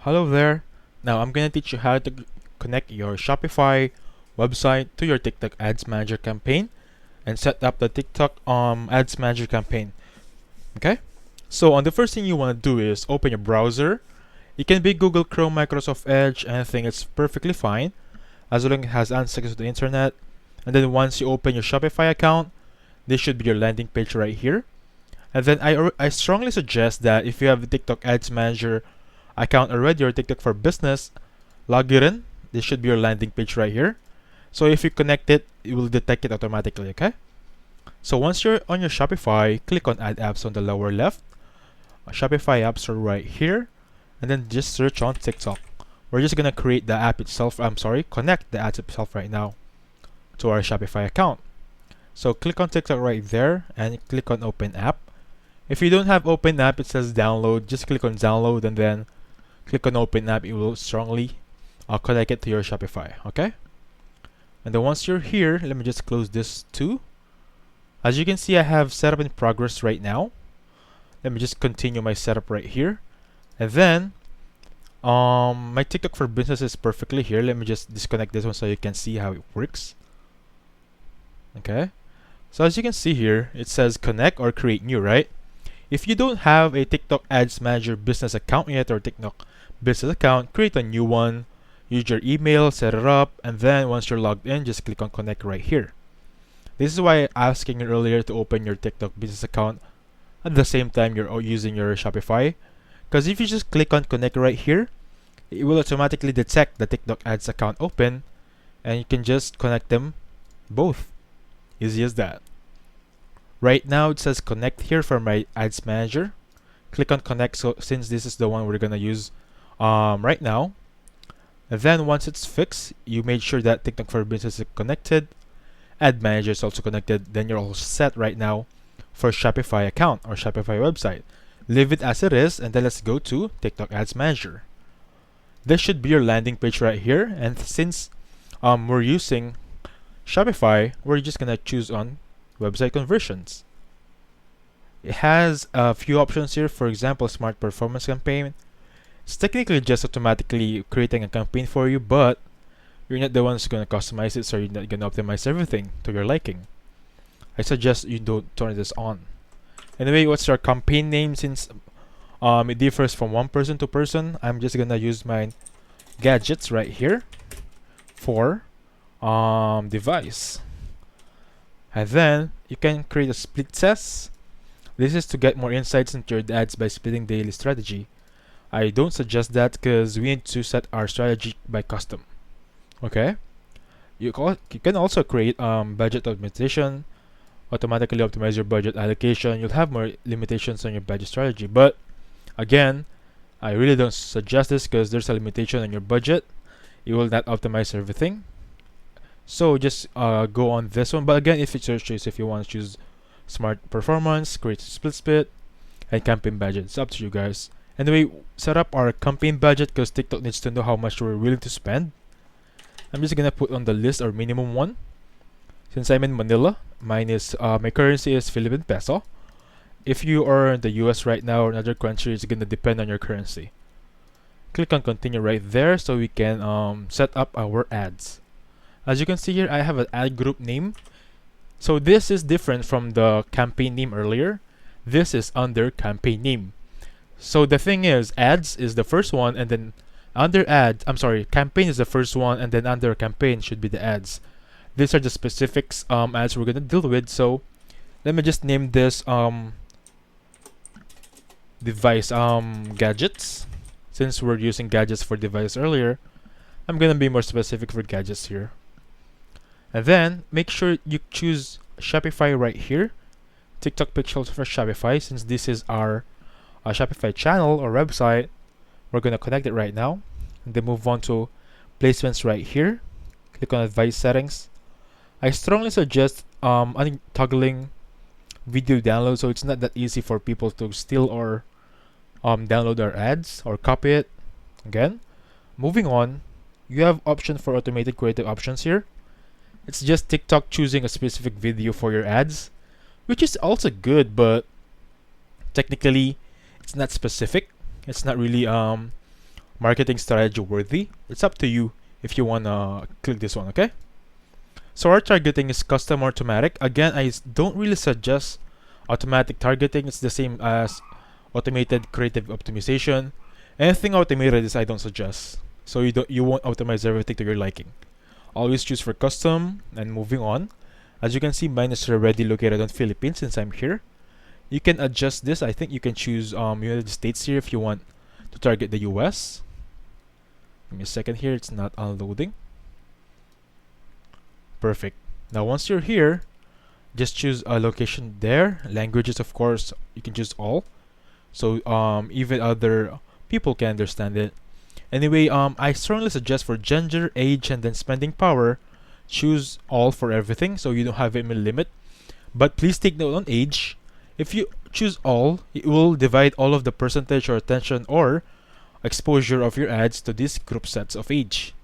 Hello there. Now I'm gonna teach you how to connect your Shopify website to your TikTok Ads Manager campaign and set up the TikTok Ads Manager campaign. Okay? So on the first thing you want to do is open your browser. It can be Google Chrome, Microsoft Edge, anything. It's perfectly fine as long as it has access to the internet. And then once you open your Shopify account, this should be your landing page right here. And then I strongly suggest that if you have the TikTok Ads Manager account already or TikTok for Business, log it in. This should be your landing page right here. So if you connect it, it will detect it automatically, okay? So once you're on your Shopify, click on Add Apps on the lower left. Shopify App Store right here. And then just search on TikTok. We're just gonna create the app itself, connect the app itself right now to our Shopify account. So click on TikTok right there and click on Open App. If you don't have Open App, it says download. Just click on download and then click on Open App. It will strongly connect it to your Shopify, okay? And then once you're here, let me just close this too. As you can see, I have setup in progress right now. Let me just continue my setup right here. And then my TikTok for Business is perfectly here. Let me just disconnect this one so you can see how it works. Okay. So as you can see here, it says connect or create new, right? If you don't have a TikTok Ads Manager business account yet or TikTok business account, create a new one, use your email, set it up, and then once you're logged in, just click on connect right here. This is why I asked you earlier to open your TikTok business account at the same time you're using your Shopify. Because if you just click on connect right here, it will automatically detect the TikTok Ads account open and you can just connect them both. Easy as that. Right now it says connect here for my Ads Manager. Click on connect since this is the one we're gonna use right now. And then once it's fixed, you made sure that TikTok for Business is connected, Ad Manager is also connected, then you're all set right now for Shopify account or Shopify website. Leave it as it is and then let's go to TikTok Ads Manager. This should be your landing page right here, and since we're using Shopify, we're just gonna choose on website conversions. It has a few options here. For example, Smart Performance Campaign. It's technically just automatically creating a campaign for you, but you're not the ones gonna customize it, so you're not gonna optimize everything to your liking. I suggest you don't turn this on. Anyway, what's your campaign name? Since it differs from one person to person, I'm just gonna use my gadgets right here for device. And then you can create a split test. This is to get more insights into your ads by splitting daily strategy. I don't suggest that because we need to set our strategy by custom. Okay. You can also create budget optimization, automatically optimize your budget allocation. You'll have more limitations on your budget strategy, but again, I really don't suggest this because there's a limitation on your budget. You will not optimize everything. So just go on this one. But again, if it's your choice, if you want to choose Smart Performance, create a split, and campaign budget, it's up to you guys. Anyway, set up our campaign budget because TikTok needs to know how much we're willing to spend. I'm just gonna put on the list our minimum one. Since I'm in Manila, mine is my currency is Philippine peso. If you are in the US right now or another country, it's gonna depend on your currency. Click on continue right there so we can set up our ads. As you can see here, I have an ad group name. So this is different from the campaign name earlier. This is under campaign name. So the thing is, ads is the first one, and then under campaign is the first one, and then under campaign should be the ads. These are the specifics ads we're gonna deal with. So let me just name this device gadgets. Since we're using gadgets for device earlier, I'm gonna be more specific for gadgets here. And then make sure you choose Shopify right here. TikTok pixels for Shopify, since this is our Shopify channel or website. We're gonna connect it right now. And then move on to placements right here. Click on advanced settings. I strongly suggest untoggling video download, so it's not that easy for people to steal or download our ads or copy it. Again, moving on, you have option for automated creative options here. It's just TikTok choosing a specific video for your ads, which is also good, but technically it's not specific. It's not really marketing strategy worthy. It's up to you if you wanna click this one, okay? So our targeting is custom automatic. Again, I don't really suggest automatic targeting. It's the same as automated creative optimization. Anything automated is I don't suggest. So you won't optimize everything to your liking. Always choose for custom. And moving on, as you can see, mine is already located on Philippines since I'm here. You can adjust this. I think you can choose United States here if you want to target the US. Give me a second here, it's not unloading. Perfect. Now once you're here, just choose a location there. Languages, of course, you can choose all, so even other people can understand it. Anyway, I strongly suggest for gender, age, and then spending power, choose all for everything so you don't have any limit. But please take note on age. If you choose all, it will divide all of the percentage or attention or exposure of your ads to these group sets of age.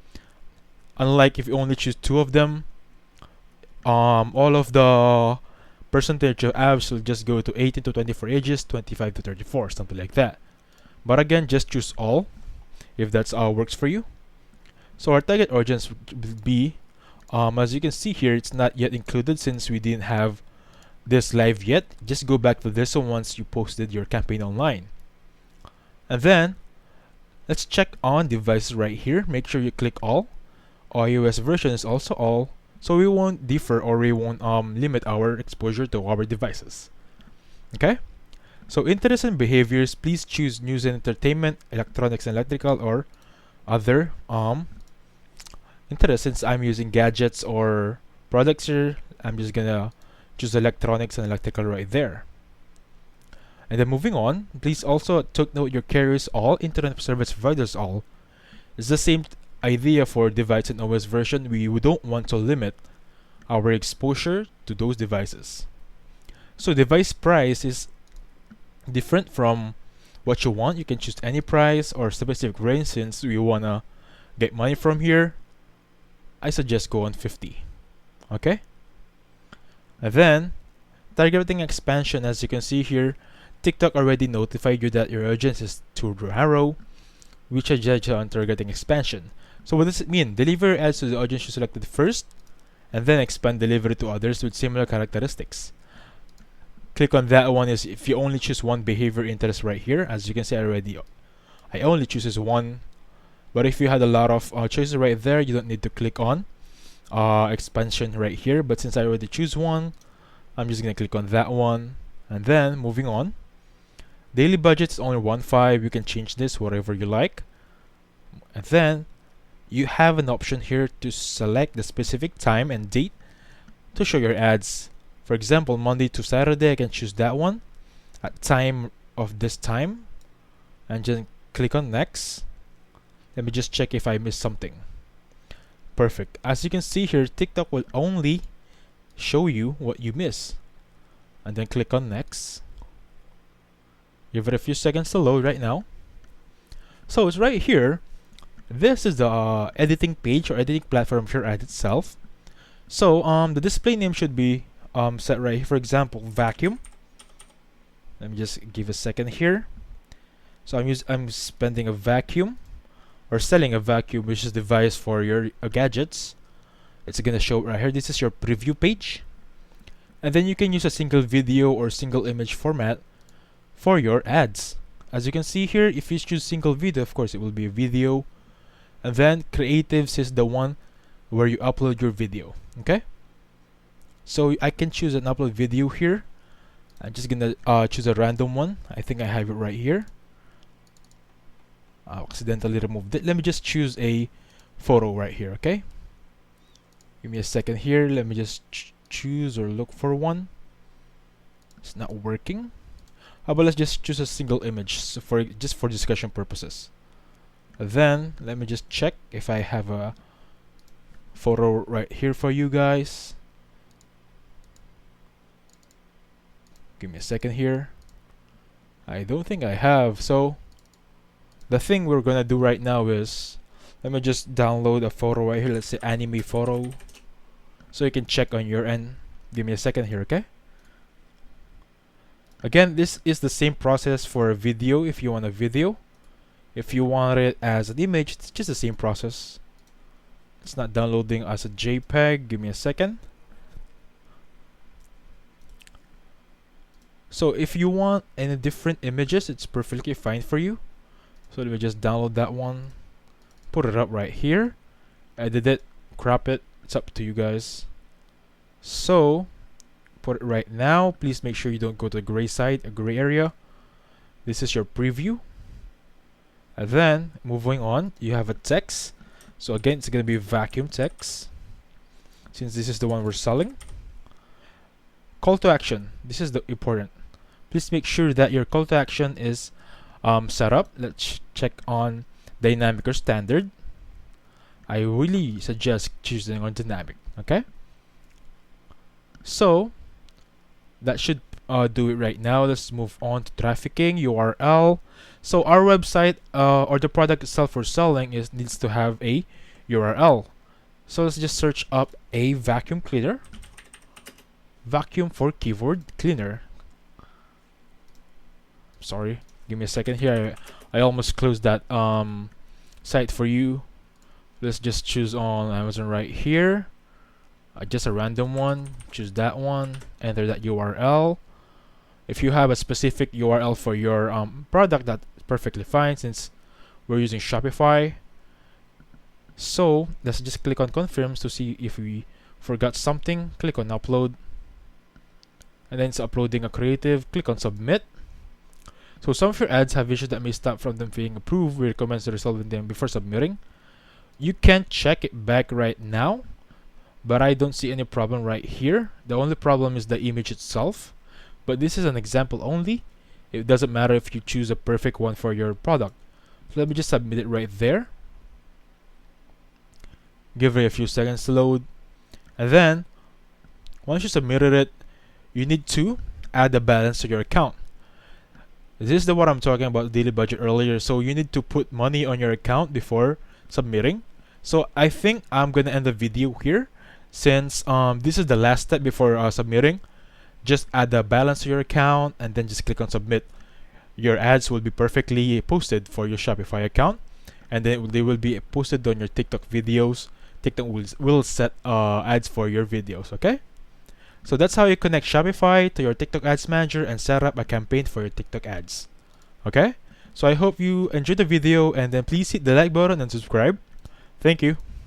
Unlike if you only choose two of them, all of the percentage of ads will just go to 18 to 24 ages, 25 to 34, something like that. But again, just choose all if that's works for you. So our target audience will be, as you can see here, it's not yet included since we didn't have this live yet. Just go back to this one once you posted your campaign online. And then let's check on devices right here. Make sure you click all. iOS version is also all, so we won't differ or we won't limit our exposure to our devices. Okay? So interests and behaviors, please choose news and entertainment, electronics and electrical, or other interests. Since I'm using gadgets or products here, I'm just gonna choose electronics and electrical right there. And then moving on, please also take note your carriers all, internet service providers all. It's the same idea for device and OS version. We don't want to limit our exposure to those devices. So device price is different from what you want. You can choose any price or specific range. Since we wanna get money from here, I suggest go on 50. Okay? And then targeting expansion, as you can see here, TikTok already notified you that your audience is too narrow, which I judge on targeting expansion. So what does it mean? Deliver ads to the audience you selected first, and then expand delivery to others with similar characteristics. Click on that one is if you only choose one behavior interest right here. As you can see I only chooses one, but if you had a lot of choices right there, you don't need to click on expansion right here. But since I already choose one, I'm just gonna click on that one. And then moving on, daily budget is only 1.5. You can change this whatever you like. And then you have an option here to select the specific time and date to show your ads. For example, Monday to Saturday, I can choose that one at time of this time, and just click on next. Let me just check if I missed something. Perfect. As you can see here, TikTok will only show you what you miss. And then click on next. Give it a few seconds to load right now. So it's right here. This is the editing page or editing platform for your ad itself. So the display name should be set right here. For example, vacuum. Let me just give a second here. So I'm spending a vacuum or selling a vacuum, which is device for your gadgets. It's gonna show right here. This is your preview page. And then you can use a single video or single image format for your ads. As you can see here, if you choose single video, of course it will be a video. And then creatives is the one where you upload your video. Okay? So I can choose an upload video here. I'm just gonna choose a random one. I think I have it right here. I accidentally removed it. Let me just choose a photo right here. Okay? Give me a second here. Let me just choose or look for one. It's not working. How about let's just choose a single image so for discussion purposes. Then let me just check if I have a photo right here for you guys. Give me a second here. I don't think I have. So the thing we're gonna do right now is, let me just download a photo right here. Let's say anime photo, so you can check on your end. Give me a second here, okay? Again, this is the same process for a video. If you want a video, If you want it as an image, it's just the same process. It's not downloading as a JPEG. Give me a second. So if you want any different images, it's perfectly fine for you. So let me just download that one, put it up right here, edit it, crop it. It's up to you guys. So put it right now. Please make sure you don't go to the gray side, a gray area. This is your preview. And then moving on, you have a text. So again, it's going to be vacuum text, since this is the one we're selling. Call to action. This is the important. Please make sure that your call to action is set up. Let's check on dynamic or standard. I really suggest choosing on dynamic. Okay. So that should do it right now. Let's move on to trafficking URL. So our website or the product itself we're selling needs to have a URL. So let's just search up a vacuum cleaner. Vacuum for keyboard cleaner. Sorry, give me a second here. I almost closed that site for you. Let's just choose on Amazon right here. Just a random one. Choose that one. Enter that URL. If you have a specific URL for your product, that's perfectly fine since we're using Shopify. So let's just click on confirms to see if we forgot something. Click on upload. And then it's uploading a creative. Click on submit. So some of your ads have issues that may stop from them being approved. We recommend resolving them before submitting. You can check it back right now, but I don't see any problem right here. The only problem is the image itself. But this is an example only. It doesn't matter if you choose a perfect one for your product. So let me just submit it right there. Give it a few seconds to load. And then, once you submitted it, you need to add a balance to your account. This is what I'm talking about daily budget earlier. So you need to put money on your account before submitting. So I think I'm gonna end the video here, since this is the last step before submitting. Just add the balance to your account and then just click on submit. Your ads will be perfectly posted for your Shopify account, and then they will be posted on your TikTok videos. TikTok will set ads for your videos. Okay. So that's how you connect Shopify to your TikTok Ads Manager and set up a campaign for your TikTok ads. Okay? So I hope you enjoyed the video, and then please hit the like button and subscribe. Thank you.